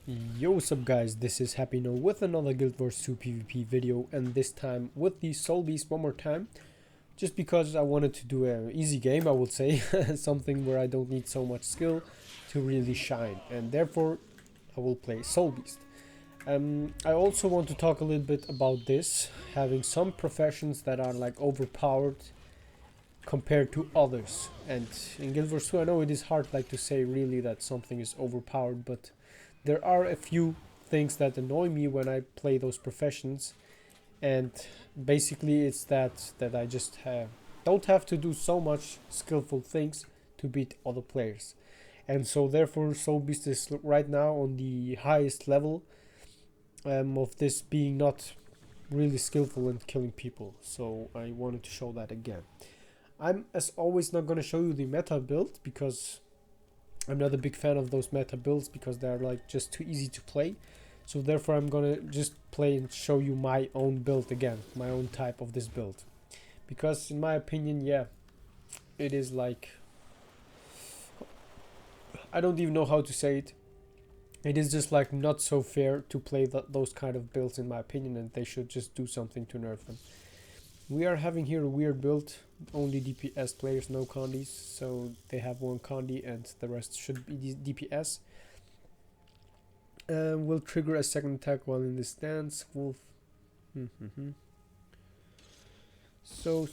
Yo, what's up guys, this is HappyNo with another Guild Wars 2 PvP video, and this time with the SoulBeast one more time, just because I wanted to do an easy game, I would say, something where I don't need so much skill to really shine, and therefore I will play SoulBeast. I also want to talk a little bit about this, having some professions that are like overpowered compared to others, and in Guild Wars 2 I know it is hard like to say really that something is overpowered, but there are a few things that annoy me when I play those professions, and basically it's that I just don't have to do so much skillful things to beat other players, and so therefore SoulBeast is right now on the highest level of this being not really skillful in killing people, so I wanted to show that again. I'm as always not going to show you the meta build because I'm not a big fan of those meta builds because they're like just too easy to play. So therefore I'm gonna just play and show you my own build again, my own type of this build. Because in my opinion, yeah, it is like, I don't even know how to say it. It is just like not so fair to play those kind of builds in my opinion, and they should just do something to nerf them. We are having here a weird build, only DPS players, no condies, so they have one condi and the rest should be DPS. Will trigger a second attack while in this stance. Wolf. So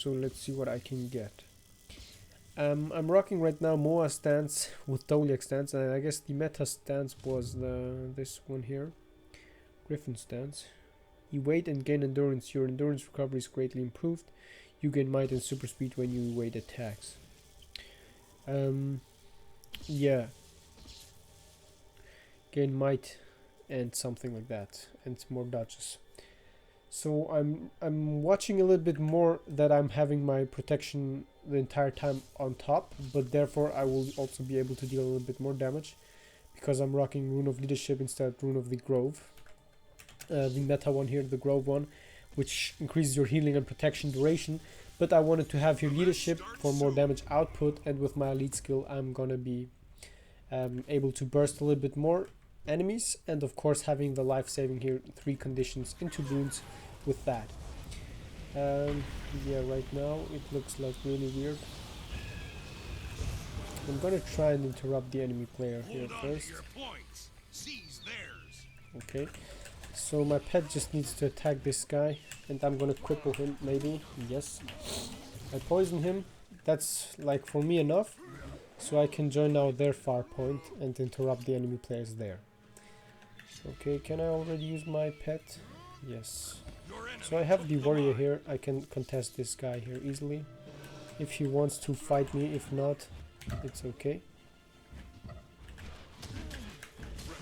let's see what I can get. I'm rocking right now Moa stance with Doliac stance, and I guess the meta stance was this one here, Griffin stance. You wait and gain endurance. Your endurance recovery is greatly improved. You gain might and super speed when you evade attacks. Yeah. Gain might and something like that, and more dodges. So I'm watching a little bit more that I'm having my protection the entire time on top, but therefore I will also be able to deal a little bit more damage because I'm rocking Rune of Leadership instead of Rune of the Grove. The meta one here, the Grove one, which increases your healing and protection duration, but I wanted to have here leadership for more damage output, and with my elite skill I'm gonna be able to burst a little bit more enemies, and of course having the life saving here 3 conditions into boons with that. Yeah, right now it looks like really weird. I'm gonna try and interrupt the enemy player here first. Okay. So my pet just needs to attack this guy, and I'm gonna cripple him, maybe. Yes. I poison him. That's like for me enough. So I can join now their far point and interrupt the enemy players there. Okay, can I already use my pet? Yes. So I have the warrior here. I can contest this guy here easily. If he wants to fight me, if not, it's okay.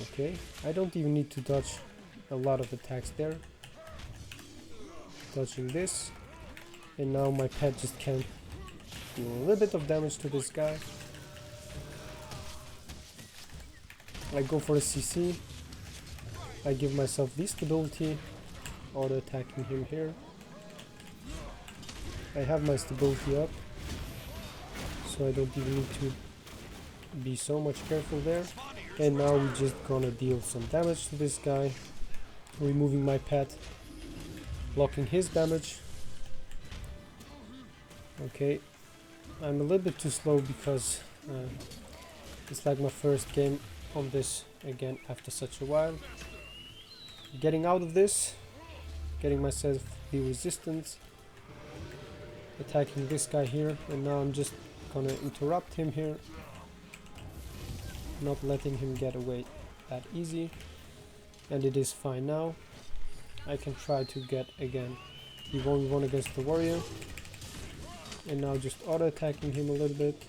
Okay, I don't even need to dodge a lot of attacks there. Dodging this, and now my pet just can do a little bit of damage to this guy. I go for a CC. I give myself the stability, auto attacking him here. I have my stability up, so I don't even need to be so much careful there. And now we're just gonna deal some damage to this guy, removing my pet, blocking his damage. Okay, I'm a little bit too slow because it's like my first game on this again after such a while. Getting out of this, getting myself the resistance, attacking this guy here, and now I'm just gonna interrupt him here, not letting him get away that easy. And it is fine now. I can try to get again the 1v1 against the warrior, and now just auto attacking him a little bit,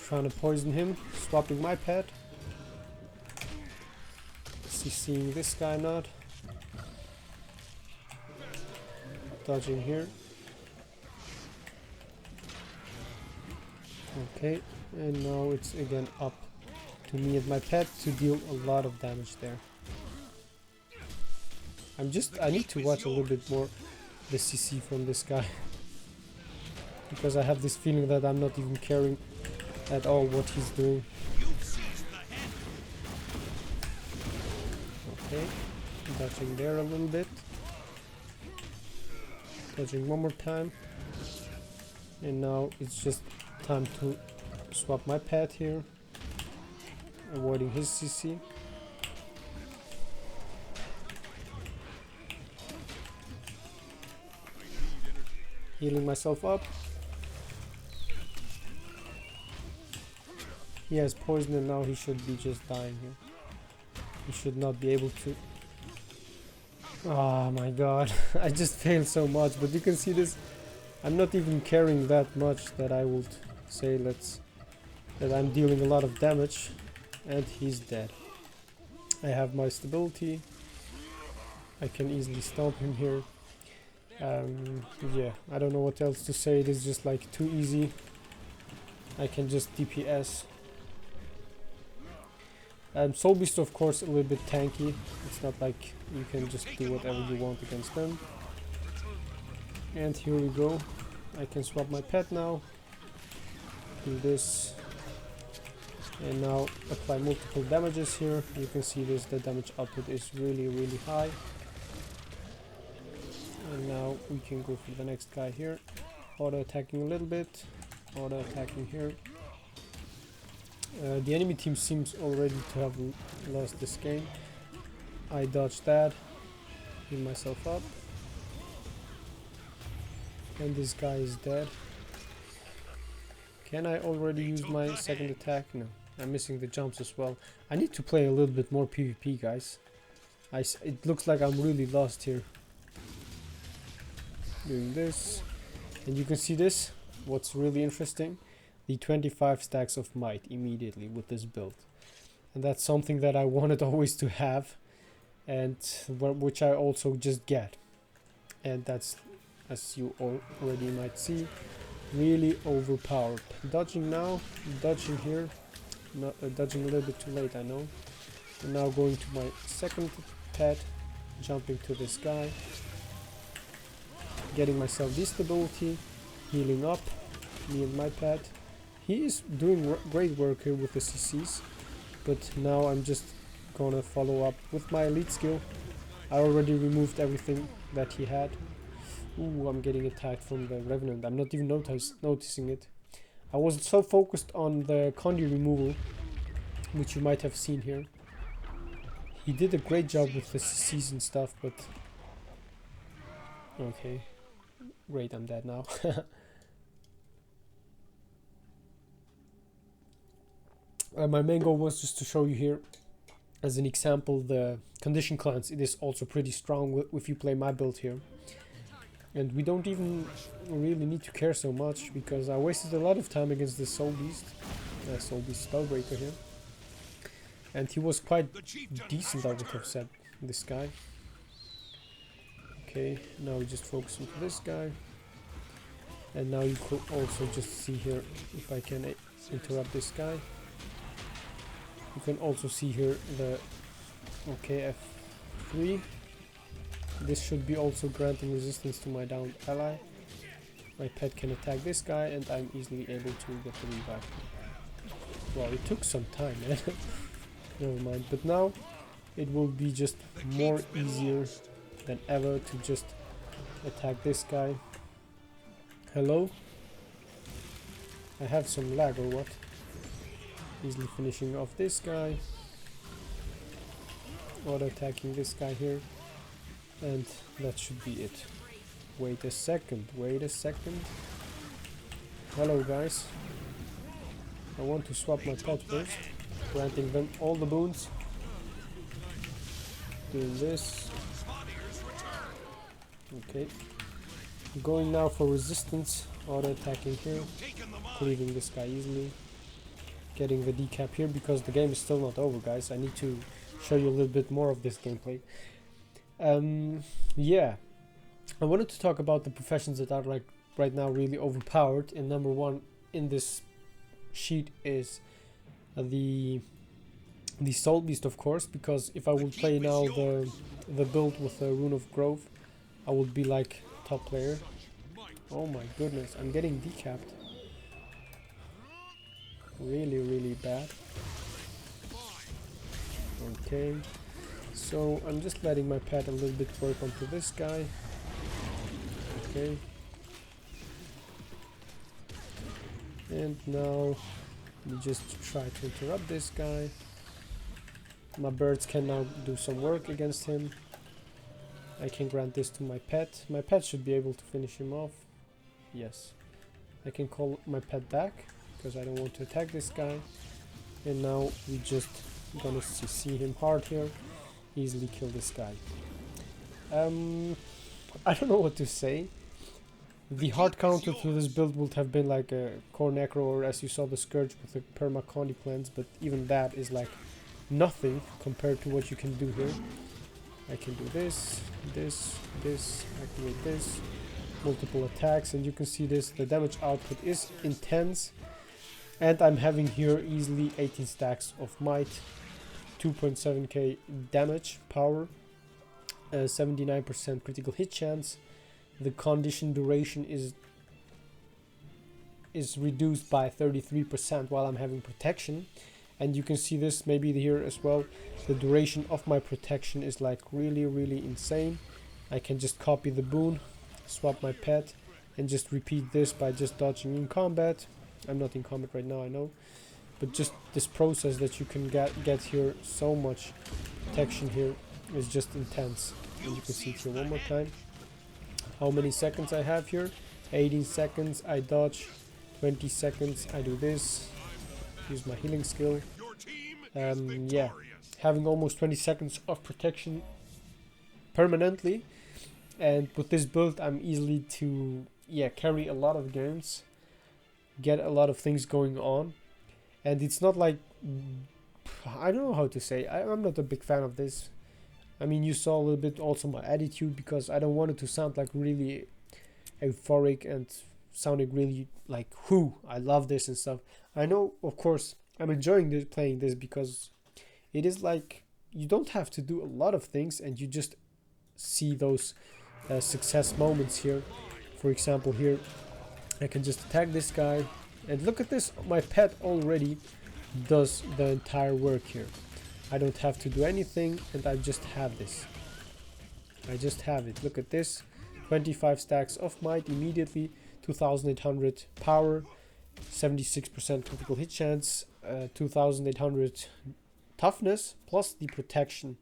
trying to poison him, swapping my pet, CCing this guy, not dodging here. Okay, and now it's again up to me and my pet to deal a lot of damage there. I need to watch a little bit more the CC from this guy because I have this feeling that I'm not even caring at all what he's doing. Okay, dodging there a little bit. Dodging one more time. And now it's just time to swap my pet here. Avoiding his CC. Healing myself up. He has poison and now he should be just dying here. He should not be able to. Oh my god, I just failed so much, but you can see this. I'm not even carrying that much that I would say that I'm dealing a lot of damage, and he's dead. I have my stability. I can easily stomp him here. Yeah, I don't know what else to say. It is just like too easy. I can just DPS. SoulBeast, of course, a little bit tanky. It's not like you can just do whatever you want against them. And here we go. I can swap my pet now. Do this. And now apply multiple damages here. You can see this, the damage output is really, really high. And now we can go for the next guy here. Auto attacking a little bit. Auto attacking here. The enemy team seems already to have lost this game. I dodged that. Heal myself up. And this guy is dead. Can I already use my second attack? No. I'm missing the jumps as well. I need to play a little bit more PvP, guys. It looks like I'm really lost here. Doing this. And you can see this. What's really interesting. The 25 stacks of might immediately with this build, and that's something that I wanted always to have, and which I also just get, and that's, as you already might see, really overpowered. Dodging now, dodging here, not dodging a little bit too late, I know. And now going to my second pet, jumping to this guy, getting myself this stability, healing up, me and my pet. He is doing great work here with the CCs, but now I'm just gonna follow up with my elite skill. I already removed everything that he had. Ooh, I'm getting attacked from the Revenant. I'm not even noticing it. I was so focused on the Condi removal, which you might have seen here. He did a great job with the CCs and stuff, but... Okay. Great, I'm dead now. My main goal was just to show you here, as an example, the condition cleanse. It is also pretty strong if you play my build here. And we don't even really need to care so much, because I wasted a lot of time against the SoulBeast. SoulBeast Spellbreaker here. And he was quite decent, I would have said, this guy. Okay, now we just focus on this guy. And now you could also just see here, if I can interrupt this guy. You can also see here the F3. This should be also granting resistance to my downed ally. My pet can attack this guy and I'm easily able to get the revive. Well, it took some time, man. Never mind. But now it will be just more easier than ever to just attack this guy. Hello? I have some lag or what? Easily finishing off this guy. Auto attacking this guy here. And that should be it. Wait a second, wait a second. Hello guys. I want to swap my pet first. Granting them all the boons. Doing this. Okay. Going now for resistance. Auto attacking here. Cleaving this guy easily. Getting the decap here because the game is still not over, guys. I need to show you a little bit more of this gameplay. Yeah, I wanted to talk about the professions that are like right now really overpowered, and number one in this sheet is the SoulBeast, of course, because if I would play now the build with the Rune of Grove, I would be like top player. Oh my goodness, I'm getting decapped. Really, really bad. Okay. So I'm just letting my pet a little bit work onto this guy. Okay. And now we just try to interrupt this guy. My birds can now do some work against him. I can grant this to my pet. My pet should be able to finish him off. Yes. I can call my pet back because I don't want to attack this guy. And now we just gonna see him hard here. Easily kill this guy. I don't know what to say. The hard counter to this build would have been like a core necro, or as you saw the scourge with the perma condi plants, but even that is like nothing compared to what you can do here. I can do this, activate this, multiple attacks, and you can see this, the damage output is intense, and I'm having here easily 18 stacks of might, 2.7k damage power, 79% critical hit chance. The condition duration is reduced by 33% while I'm having protection, and you can see this maybe here as well. The duration of my protection is like really insane. I can just copy the boon, swap my pet, and just repeat this by just dodging in combat. I'm not in combat right now, I know, but just this process that you can get here, so much protection here is just intense. And you can see it here one more time. How many seconds I have here? 18 seconds, I dodge. 20 seconds, I do this. Use my healing skill. Yeah, having almost 20 seconds of protection permanently. And with this build, I'm easily to carry a lot of games, get a lot of things going on. And it's not like, I don't know how to say, I'm not a big fan of this. I mean, you saw a little bit also my attitude, because I don't want it to sound like really euphoric and sounding really like, whoo, I love this and stuff. I know, of course, I'm enjoying this, playing this, because it is like, you don't have to do a lot of things, and you just see those success moments here. For example, here, I can just attack this guy, and look at this, my pet already does the entire work here. I don't have to do anything, and I just have this. I just have it. Look at this. 25 stacks of might immediately, 2800 power, 76% critical hit chance, 2800 toughness, plus the protection,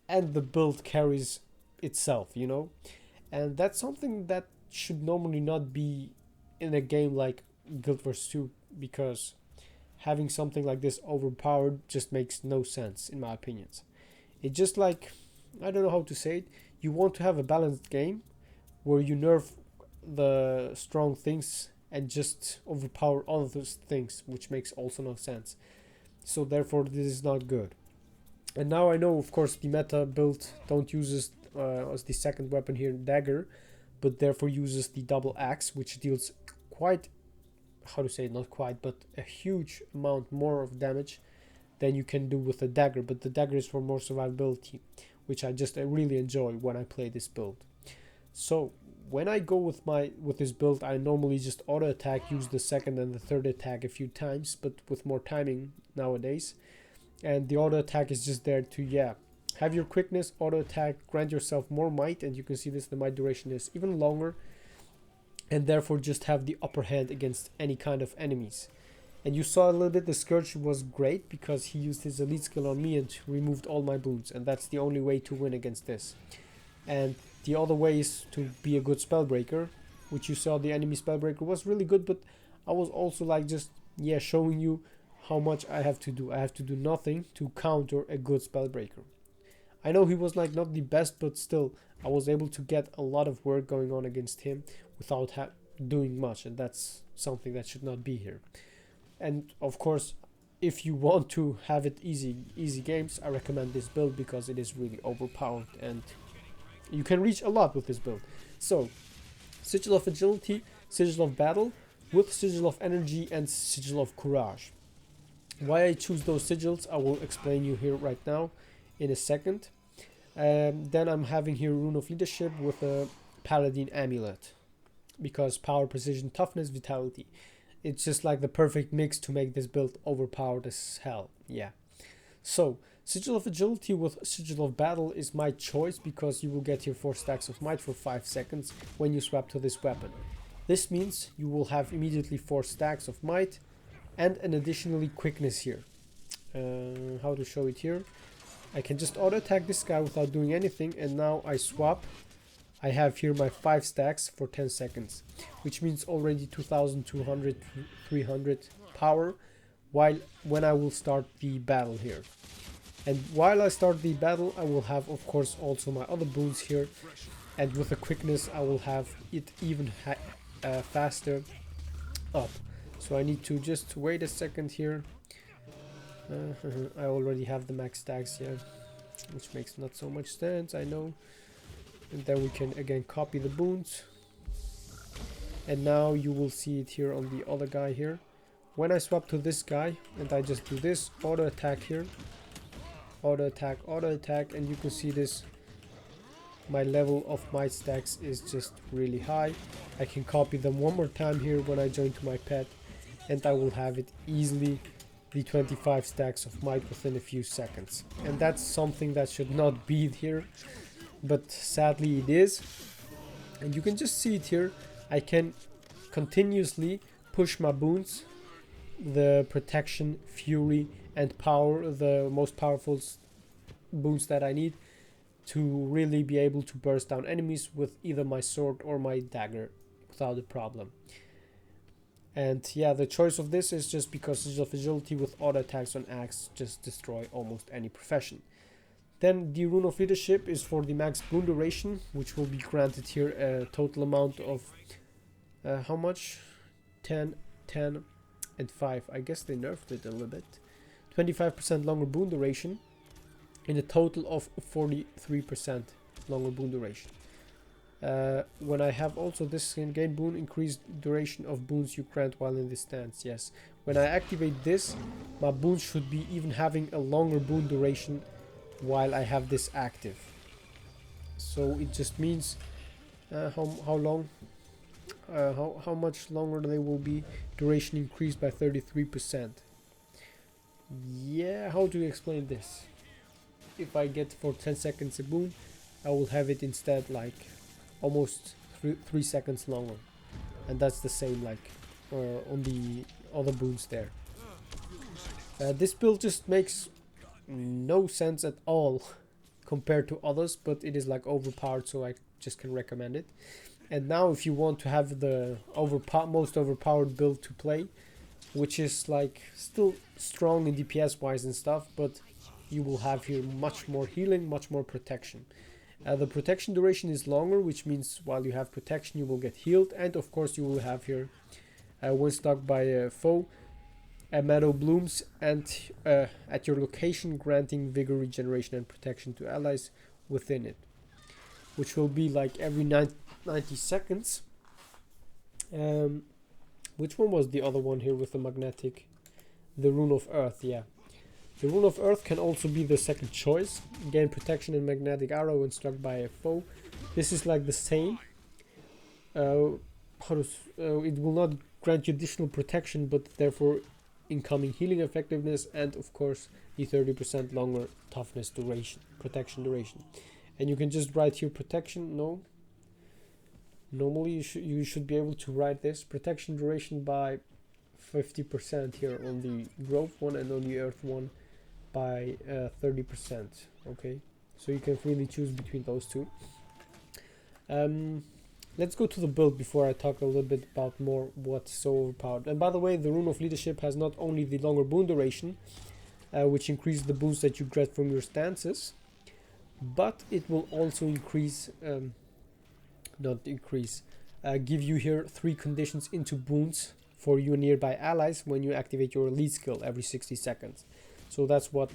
and the build carries itself, you know? And that's something that should normally not be in a game like Guild Wars 2, because having something like this overpowered just makes no sense in my opinions. It just like, I don't know how to say it, you want to have a balanced game where you nerf the strong things and just overpower all of those things, which makes also no sense. So therefore this is not good. And now I know, of course, the meta build don't use as the second weapon here, dagger, but therefore uses the double axe, which deals quite, how to say it, not quite, but a huge amount more of damage than you can do with a dagger. But the dagger is for more survivability, which I really enjoy when I play this build. So when I go with this build, I normally just auto attack, use the second and the third attack a few times, but with more timing nowadays. And the auto attack is just there to have your quickness, auto attack, grant yourself more might, and you can see this, the might duration is even longer, and therefore just have the upper hand against any kind of enemies. And you saw a little bit, the Scourge was great because he used his elite skill on me and removed all my boons, and that's the only way to win against this. And the other way is to be a good spellbreaker, which you saw the enemy spellbreaker was really good, but I was also like just showing you how much I have to do. I have to do nothing to counter a good spellbreaker. I know he was like not the best, but still I was able to get a lot of work going on against him without doing much, and that's something that should not be here. And of course, if you want to have it easy games, I recommend this build because it is really overpowered and you can reach a lot with this build. So, Sigil of Agility, Sigil of Battle, with Sigil of Energy and Sigil of Courage. Why I choose those sigils, I will explain you here right now in a second. Then I'm having here Rune of Leadership with a Paladin Amulet, because power, precision, toughness, vitality. It's just like the perfect mix to make this build overpowered as hell. Yeah. So Sigil of Agility with Sigil of Battle is my choice because you will get here 4 stacks of might for 5 seconds when you swap to this weapon. This means you will have immediately 4 stacks of might and an additionally quickness here. How to show it here? I can just auto attack this guy without doing anything, and now I swap. I have here my 5 stacks for 10 seconds, which means already 2200 to 300 power when I will start the battle here. And while I start the battle, I will have, of course, also my other boons here, and with the quickness I will have it even faster up. So I need to just wait a second here. I already have the max stacks here, which makes not so much sense, I know. And then we can again copy the boons, and now you will see it here on the other guy here. When I swap to this guy and I just do this auto attack here, auto attack, and you can see this, my level of might stacks is just really high. I can copy them one more time here when I join to my pet, and I will have it easily the 25 stacks of might within a few seconds. And that's something that should not be here, but sadly it is. And you can just see it here. I can continuously push my boons, the protection, fury and power, the most powerful boons that I need to really be able to burst down enemies with either my sword or my dagger without a problem. And yeah, the choice of this is just because of agility with auto attacks on axe just destroy almost any profession. Then the Rune of Leadership is for the max boon duration, which will be granted here a total amount of how much? 10, 10 and 5. I guess they nerfed it a little bit. 25% longer boon duration in a total of 43% longer boon duration. When I have also this can gain boon, increased duration of boons you grant while in this stance. Yes, when I activate this, my boons should be even having a longer boon duration while I have this active. So it just means how long, how much longer they will be. Duration increased by 33%. Yeah, how do you explain this? If I get for 10 seconds a boon, I will have it instead like almost 3 seconds longer, and that's the same like on the other boons there. This build just makes no sense at all compared to others, but it is like overpowered, so I just can recommend it. And now if you want to have the most overpowered build to play, which is like still strong in DPS wise and stuff, but you will have here much more healing, much more protection. The protection duration is longer, which means while you have protection you will get healed, and of course you will have here when struck by a foe, meadow blooms and at your location, granting vigor, regeneration and protection to allies within it, which will be like every 90 seconds. Which one was the other one here with the magnetic? The Rune of Earth, yeah. The Rune of Earth can also be the second choice. Gain protection and magnetic arrow when struck by a foe. This is like the same. It will not grant you additional protection, but therefore incoming healing effectiveness, and of course the 30% longer toughness duration, protection duration. And you can just write here protection. No. Normally you should be able to write this protection duration by 50% here on the growth one, and on the earth one by 30%. Okay, so you can freely choose between those two. Let's go to the build before I talk a little bit about more what's so overpowered. And by the way, the Rune of Leadership has not only the longer boon duration, which increases the boons that you get from your stances, but it will also increase, give you here 3 conditions into boons for your nearby allies when you activate your elite skill every 60 seconds. So that's what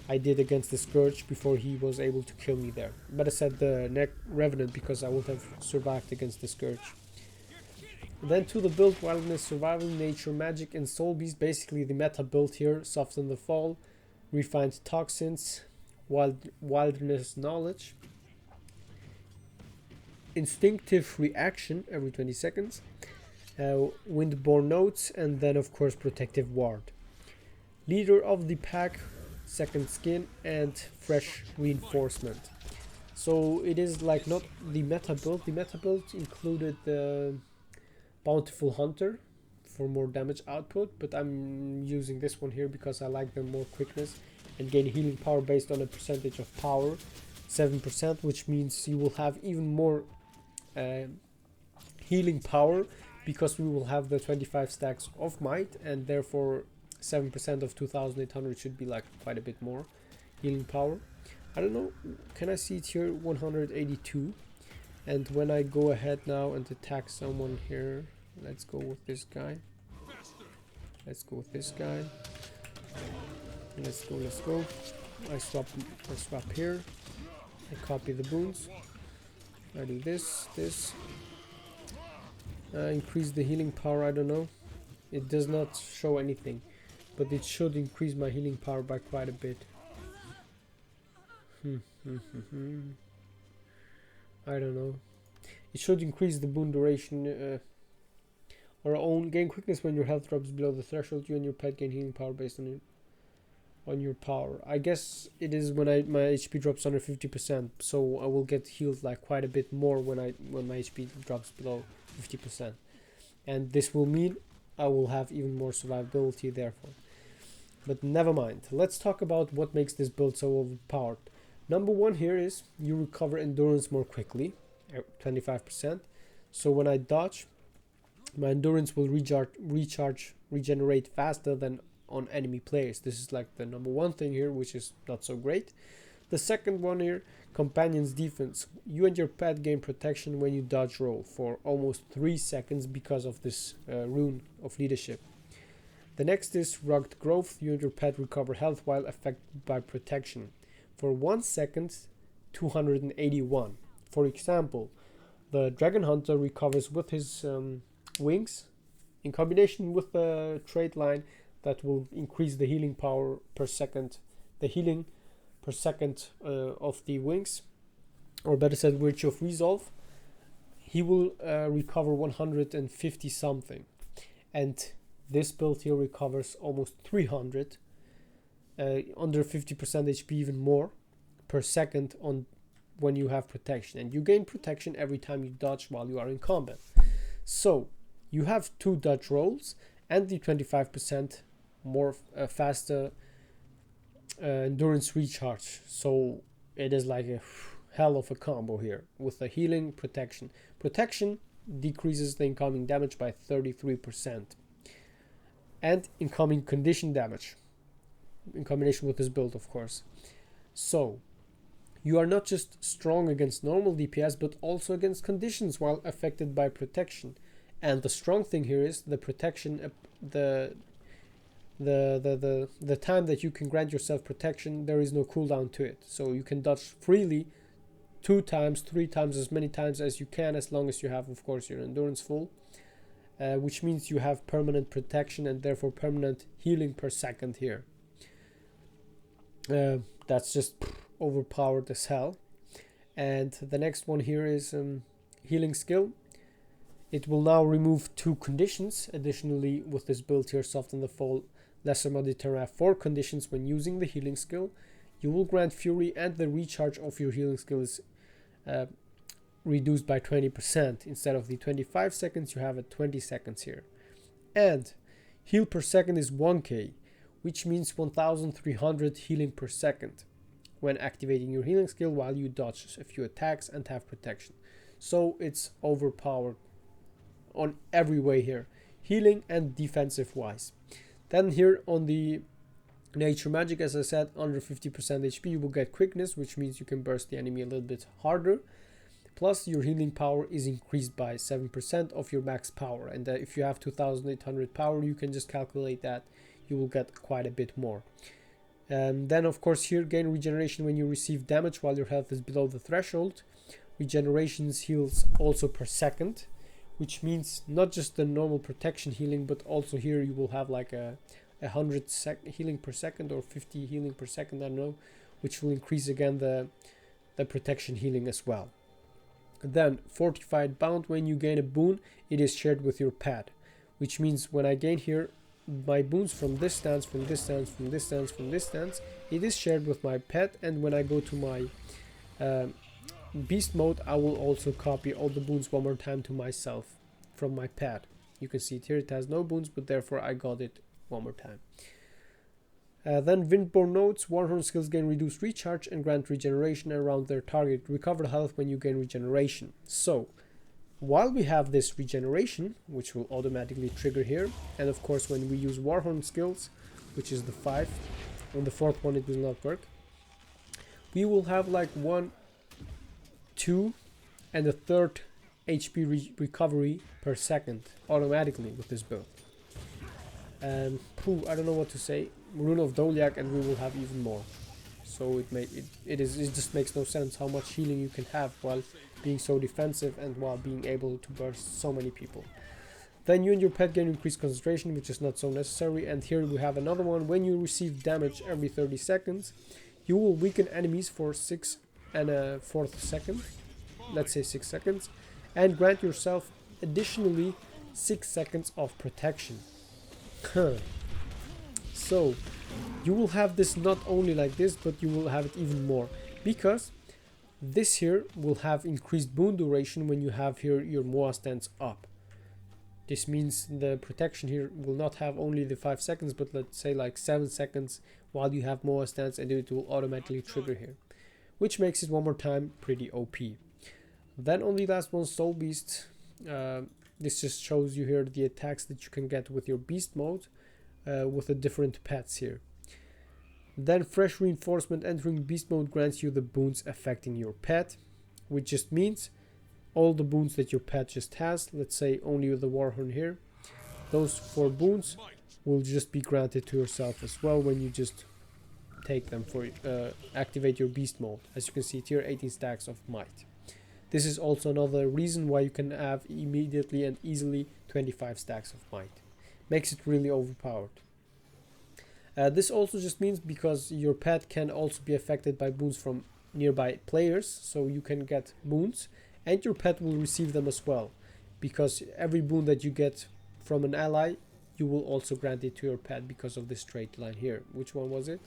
I did against the Scourge before he was able to kill me there. But I said the Revenant because I would have survived against the Scourge. Then to the build: Wilderness, Survival, Nature, Magic and SoulBeast. Basically the meta build here: Soften the Fall, Refined Toxins, Wilderness Knowledge, Instinctive Reaction every 20 seconds, Windborne Notes, and then of course Protective Ward. Leader of the pack: second skin, and fresh reinforcement. So it is like not the meta build. The meta build included the Bountiful Hunter for more damage output, but I'm using this one here because I like the more quickness and gain healing power based on a percentage of power, 7%, which means you will have even more healing power because we will have the 25 stacks of might, and therefore 7% of 2800 should be like quite a bit more healing power. I don't know, can I see it here? 182. And when I go ahead now and attack someone here, let's go with this guy. Let's go with this guy. Let's go. I swap here. I copy the boons. I do this. Increase the healing power, I don't know. It does not show anything, but it should increase my healing power by quite a bit. I don't know. It should increase the boon duration or own gain quickness when your health drops below the threshold. You and your pet gain healing power based on your power. I guess it is when my HP drops under 50%, so I will get healed like quite a bit more when my HP drops below 50%, and this will mean I will have even more survivability therefore. But never mind. Let's talk about what makes this build so overpowered. Number one here is you recover endurance more quickly, 25%. So when I dodge, my endurance will regenerate faster than on enemy players. This is like the number one thing here, which is not so great. The second one here, companion's defense. You and your pet gain protection when you dodge roll for almost 3 seconds because of this rune of leadership. The next is rugged growth. You and your pet recover health while affected by protection. For 1 second, 281. For example, the Dragon Hunter recovers with his wings in combination with the trait line that will increase the healing power per second, the healing per second of the wings, or better said, Virtue of Resolve. He will recover 150 something, and this build here recovers almost 300, under 50% HP, even more per second on when you have protection, and you gain protection every time you dodge while you are in combat. So you have 2 dodge rolls and the 25% more faster endurance recharge. So it is like a hell of a combo here with the healing protection. Protection decreases the incoming damage by 33%, and incoming condition damage in combination with this build, of course. So you are not just strong against normal DPS, but also against conditions while affected by protection. And the strong thing here is the protection, the time that you can grant yourself protection, there is no cooldown to it. So you can dodge freely 2 times, 3 times, as many times as you can, as long as you have, of course, your endurance full. Which means you have permanent protection and therefore permanent healing per second here. That's just overpowered as hell. And the next one here is healing skill. It will now remove 2 conditions. Additionally, with this build here, Soften the Fall, Lesser Mediterranean 4 conditions when using the healing skill. You will grant Fury, and the recharge of your healing skill is reduced by 20%. Instead of the 25 seconds, you have it 20 seconds here. And heal per second is 1k, which means 1300 healing per second when activating your healing skill while you dodge a few attacks and have protection. So it's overpowered on every way here, healing and defensive wise. Then here on the nature magic, as I said, under 50% HP you will get quickness, which means you can burst the enemy a little bit harder. Plus your healing power is increased by 7% of your max power, and if you have 2800 power, you can just calculate that you will get quite a bit more. And then of course here, gain regeneration when you receive damage while your health is below the threshold. Regenerations heals also per second, which means not just the normal protection healing, but also here you will have like a 100 healing per second or 50 healing per second, I don't know, which will increase again the protection healing as well. Then Fortified Bound, when you gain a boon, it is shared with your pet, which means when I gain here my boons from this stance, from this stance, from this stance, from this stance, it is shared with my pet. And when I go to my beast mode, I will also copy all the boons one more time to myself from my pet. You can see it here, it has no boons, but therefore I got it one more time. Then Windborne notes, Warhorn skills gain reduced recharge and grant regeneration around their target. Recover health when you gain regeneration. So while we have this regeneration, which will automatically trigger here, and of course when we use Warhorn skills, which is the 5, on the 4th one it will not work, we will have like 1, 2 and a 3rd HP recovery per second automatically with this build. And I don't know what to say. Rune of Doliak, and we will have even more. So it just makes no sense how much healing you can have while being so defensive and while being able to burst so many people. Then you and your pet gain increased concentration, which is not so necessary. And here we have another one. When you receive damage every 30 seconds, you will weaken enemies for 6 1/4 second. Let's say 6 seconds. And grant yourself additionally 6 seconds of protection. So you will have this not only like this, but you will have it even more, because this here will have increased boon duration when you have here your Moa stance up. This means the protection here will not have only the 5 seconds, but let's say like 7 seconds while you have Moa stance, and it will automatically trigger here, which makes it one more time pretty OP. Then on the last one, SoulBeast, this just shows you here the attacks that you can get with your beast mode with the different pets here. Then fresh reinforcement entering beast mode grants you the boons affecting your pet, which just means all the boons that your pet just has, let's say only with the Warhorn here, those 4 boons will just be granted to yourself as well when you just take them for activate your beast mode. As you can see here, 18 stacks of might. This is also another reason why you can have immediately and easily 25 stacks of might. Makes it really overpowered. This also just means because your pet can also be affected by boons from nearby players, so you can get boons and your pet will receive them as well, because every boon that you get from an ally, you will also grant it to your pet because of this straight line here. Which one was it?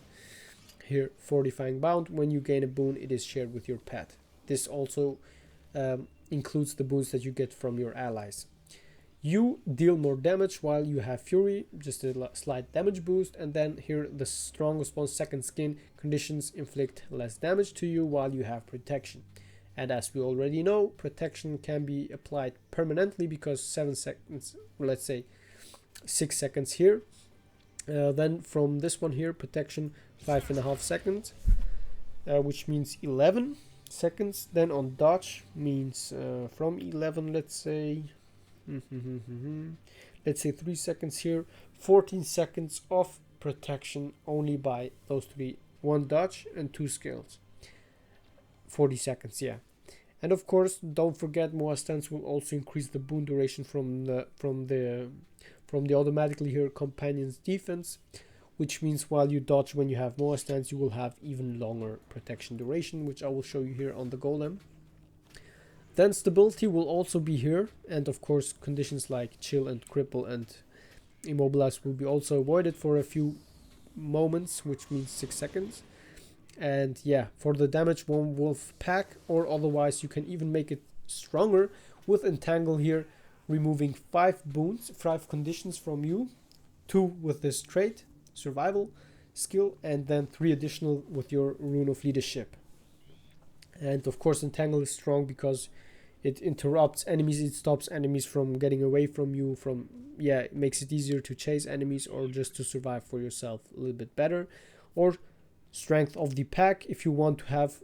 Here, Fortifying Bound. When you gain a boon, it is shared with your pet. This also includes the boons that you get from your allies. You deal more damage while you have Fury, just a slight damage boost, and then here the strongest one, Second Skin, conditions inflict less damage to you while you have Protection. And as we already know, Protection can be applied permanently because 7 seconds, let's say 6 seconds here. Then from this one here, Protection 5.5 seconds, which means 11 seconds. Then on dodge means from 11, let's say 3 seconds here, 14 seconds of protection only by those 3, 1 dodge and 2 skills. 40 seconds, yeah. And of course, don't forget, Moa stance will also increase the boon duration from the automatically here companion's defense, which means while you dodge when you have Moa stance, you will have even longer protection duration, which I will show you here on the golem. Then stability will also be here, and of course conditions like chill and cripple and immobilize will be also avoided for a few moments, which means 6 seconds. And yeah, for the damage, 1 wolf pack, or otherwise you can even make it stronger with entangle here, removing 5 boons, 5 conditions from you, 2 with this trait, survival skill, and then 3 additional with your rune of leadership. And of course entangle is strong because it interrupts enemies, it stops enemies from getting away from you, it makes it easier to chase enemies or just to survive for yourself a little bit better. Or strength of the pack, if you want to have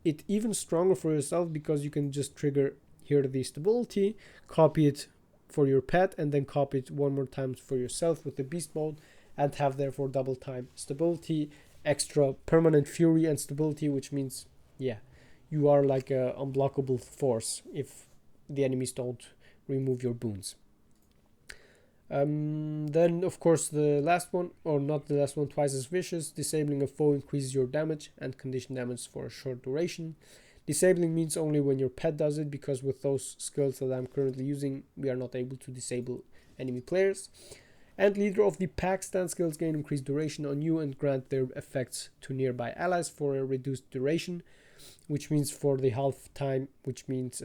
it even stronger for yourself, because you can just trigger here the stability, copy it for your pet, and then copy it 1 more time for yourself with the beast mode, and have therefore double time stability, extra permanent fury and stability, which means you are like a unblockable force if the enemies don't remove your boons. Then of course the last one, or not the last one, twice as vicious. Disabling a foe increases your damage and condition damage for a short duration. Disabling means only when your pet does it, because with those skills that I'm currently using, we are not able to disable enemy players. And leader of the pack stand skills gain increased duration on you and grant their effects to nearby allies for a reduced duration, which means for the half time, which means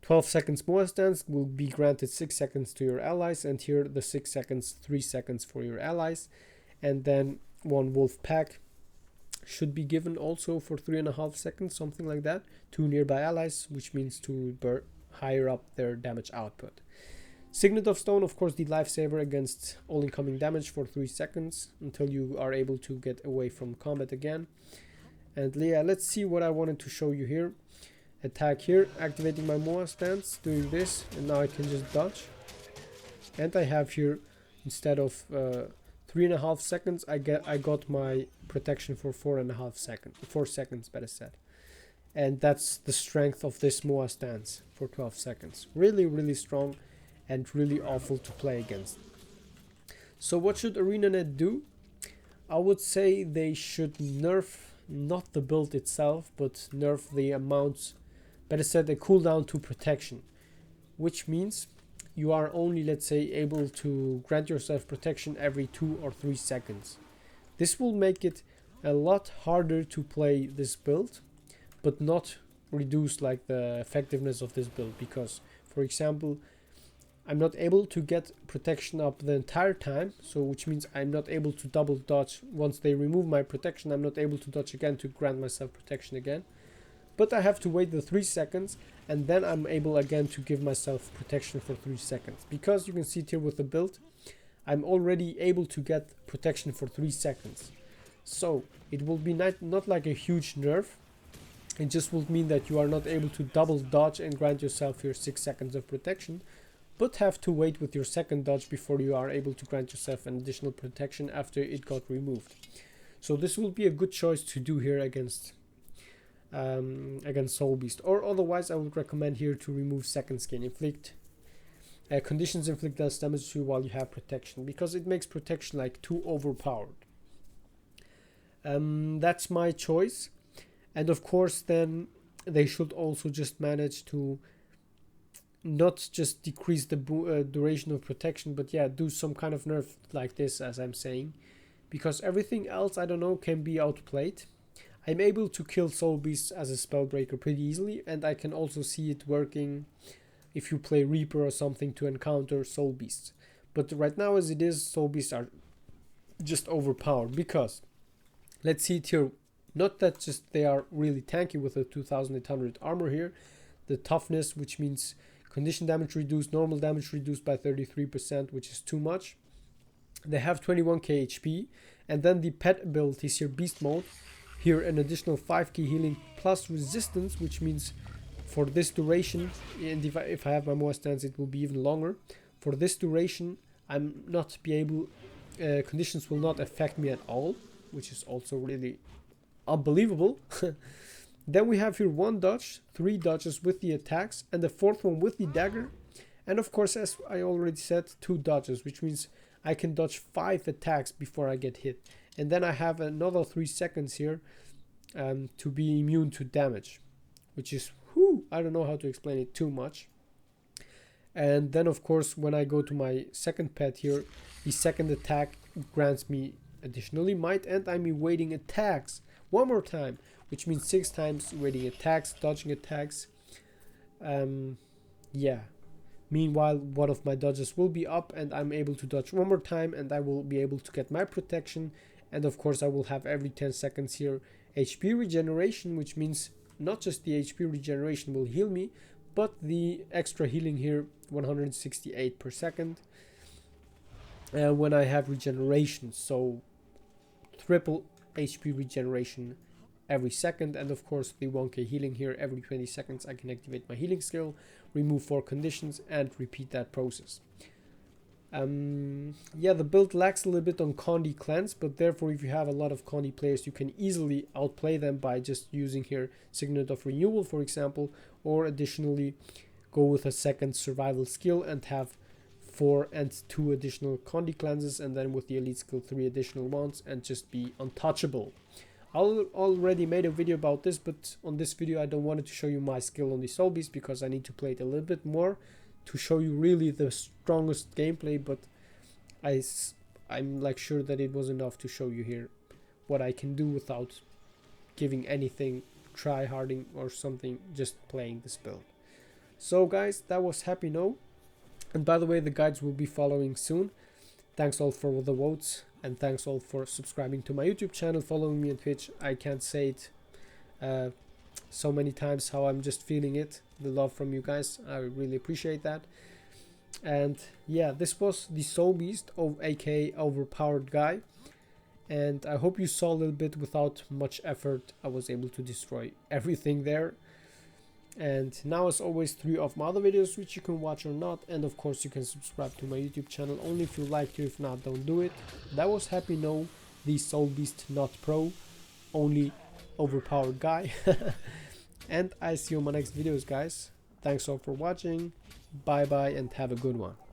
12 seconds more stance will be granted 6 seconds to your allies, and here the 6 seconds 3 seconds for your allies. And then one wolf pack should be given also for 3.5 seconds, something like that, to nearby allies, which means to higher up their damage output. Signet of Stone, of course, the lifesaver against all incoming damage for 3 seconds until you are able to get away from combat again. And yeah, let's see what I wanted to show you here. Attack here, activating my Moa stance, doing this, and now I can just dodge. And I have here, instead of 3.5 seconds, I got my protection for 4.5 seconds, 4 seconds better said. And that's the strength of this Moa stance for 12 seconds. Really, really strong and really awful to play against. So what should ArenaNet do? I would say they should nerf not the build itself, but nerf the amounts, better said, the cooldown to protection, which means you are only, let's say, able to grant yourself protection every 2 or 3 seconds. This will make it a lot harder to play this build, but not reduce like the effectiveness of this build, because, for example, I'm not able to get protection up the entire time, so which means I'm not able to double dodge. Once they remove my protection, I'm not able to dodge again to grant myself protection again. But I have to wait the 3 seconds, and then I'm able again to give myself protection for 3 seconds. Because you can see it here with the build, I'm already able to get protection for 3 seconds. So it will be not like a huge nerf. It just will mean that you are not able to double dodge and grant yourself your 6 seconds of protection, but have to wait with your second dodge before you are able to grant yourself an additional protection after it got removed. So this will be a good choice to do here against SoulBeast. Or otherwise, I would recommend here to remove second skin. Inflict conditions inflict less damage to you while you have protection, because it makes protection like too overpowered. That's my choice. And of course, then they should also just manage to not just decrease the duration of protection, but yeah, do some kind of nerf like this, as I'm saying, because everything else, I don't know, can be outplayed. I'm able to kill SoulBeast as a spellbreaker pretty easily, and I can also see it working if you play Reaper or something to encounter SoulBeasts. But right now, as it is, SoulBeasts are just overpowered, because let's see it here. Not that just they are really tanky with a 2800 armor here, the toughness, which means condition damage reduced, normal damage reduced by 33%, which is too much. They have 21k HP, and then the pet abilities here, beast mode, here an additional 5k healing plus resistance, which means for this duration, and if I have my Moa stance, it will be even longer. For this duration, I'm not be able, conditions will not affect me at all, which is also really unbelievable. Then we have here 1 dodge, 3 dodges with the attacks, and the 4th one with the dagger. And of course, as I already said, 2 dodges, which means I can dodge 5 attacks before I get hit. And then I have another 3 seconds here to be immune to damage, which is, I don't know how to explain it too much. And then of course, when I go to my second pet here, the second attack grants me additionally might, and I'm evading attacks one more time, which means 6 times evading attacks, dodging attacks. Yeah. Meanwhile, one of my dodges will be up, and I'm able to dodge one more time, and I will be able to get my protection. And of course, I will have every 10 seconds here HP regeneration, which means not just the HP regeneration will heal me, but the extra healing here, 168 per second, when I have regeneration. So triple HP regeneration every second, and of course the 1k healing here every 20 seconds. I can activate my healing skill, remove 4 conditions, and repeat that process. Yeah, the build lacks a little bit on Condi cleanse, but therefore if you have a lot of Condi players, you can easily outplay them by just using here Signet of Renewal, for example, or additionally go with a second survival skill and have 4 and 2 additional Condi cleanses, and then with the elite skill 3 additional ones, and just be untouchable. I already made a video about this, but on this video I don't want to show you my skill on the SoulBeast, because I need to play it a little bit more to show you really the strongest gameplay. But I'm like sure that it was enough to show you here what I can do without giving anything try harding or something, just playing this build. So guys, that was HappyNo, and by the way, the guides will be following soon. Thanks all for the votes, and thanks all for subscribing to my YouTube channel, following me on Twitch. I can't say it so many times how I'm just feeling it, the love from you guys. I really appreciate that. And yeah, this was the SoulBeast, aka Overpowered guy, and I hope you saw a little bit. Without much effort I was able to destroy everything there. And now, as always, 3 of my other videos which you can watch or not, and of course you can subscribe to my YouTube channel only if you like to. If not, don't do it. That was HappyNo, the SoulBeast not pro, only overpowered guy. And I see you on my next videos, guys. Thanks all for watching. Bye bye and have a good one.